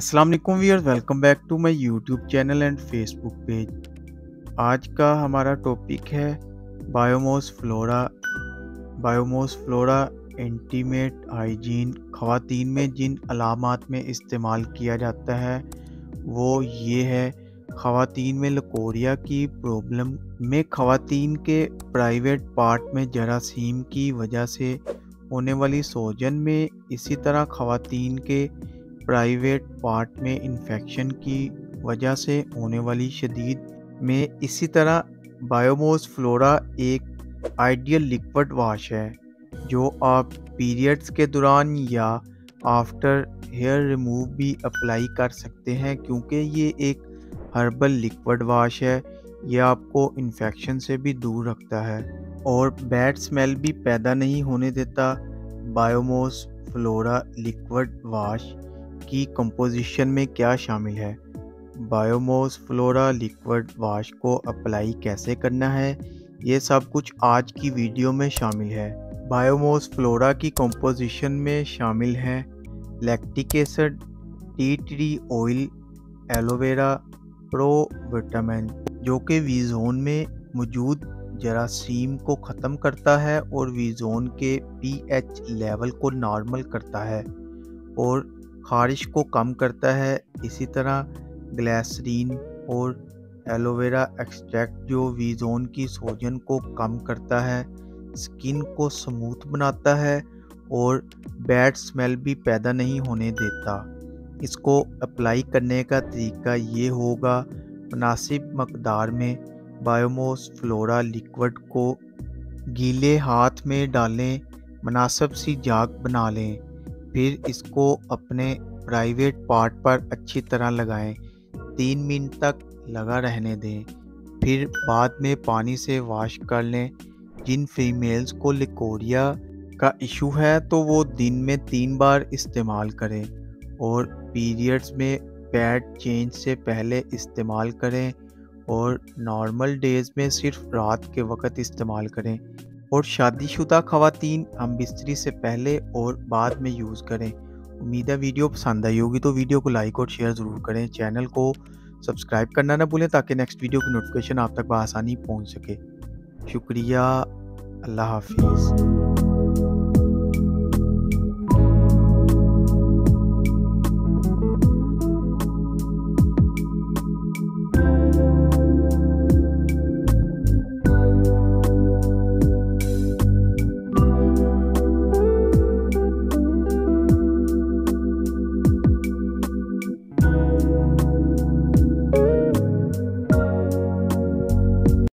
अस्सलाम वालेकुम viewers, welcome back to my YouTube channel and Facebook page. आज का हमारा टॉपिक है biomass flora. Biomass flora intimate hygiene ख़वातीन में जिन अलामात में इस्तेमाल किया जाता है वो ये है। ख़वातीन में लकोरिया की प्रॉब्लम में ख़वातीन के प्राइवेट पार्ट में जरासीम की वजह से होने वाली सोजन में, इसी तरह ख़वातीन के प्राइवेट पार्ट में इन्फेक्शन की वजह से होने वाली शदीद में। इसी तरह बायोमास फ्लोरा एक आइडियल लिक्विड वॉश है जो आप पीरियड्स के दौरान या आफ्टर हेयर रिमूव भी अप्लाई कर सकते हैं, क्योंकि ये एक हर्बल लिक्विड वॉश है। ये आपको इन्फेक्शन से भी दूर रखता है और बैड स्मेल भी पैदा नहीं होने देता। बायोमास फ्लोरा लिक्विड वॉश की कंपोजिशन में क्या शामिल है, बायोमास फ्लोरा लिक्विड वॉश को अप्लाई कैसे करना है, ये सब कुछ आज की वीडियो में शामिल है। बायोमास फ्लोरा की कंपोजिशन में शामिल हैं lactic acid, tea tree oil, aloe vera, provitamin जो कि वीजोन में मौजूद जरासीम को ख़त्म करता है और वीजोन के पीएच लेवल को नॉर्मल करता है और ख़ारिश को कम करता है। इसी तरह ग्लिसरीन और एलोवेरा एक्सट्रैक्ट जो वीजोन की सोजन को कम करता है, स्किन को स्मूथ बनाता है और बैड स्मेल भी पैदा नहीं होने देता। इसको अप्लाई करने का तरीका ये होगा, मुनासिब मकदार में बायोमास फ्लोरा लिक्विड को गीले हाथ में डालें, मुनासिब सी झाग बना लें, फिर इसको अपने प्राइवेट पार्ट पर अच्छी तरह लगाएं। 3 मिनट तक लगा रहने दें, फिर बाद में पानी से वॉश कर लें। जिन फीमेल्स को लिकोरिया का इशू है तो वो दिन में 3 बार इस्तेमाल करें और पीरियड्स में पैड चेंज से पहले इस्तेमाल करें और नॉर्मल डेज़ में सिर्फ रात के वक्त इस्तेमाल करें। और शादीशुदा ख़वातीन हम बिस्तरी से पहले और बाद में यूज़ करें। उम्मीद है वीडियो पसंद आई होगी, तो वीडियो को लाइक और शेयर ज़रूर करें। चैनल को सब्सक्राइब करना ना भूलें ताकि नेक्स्ट वीडियो की नोटिफिकेशन आप तक बआसानी पहुंच सके। शुक्रिया, अल्लाह हाफिज़।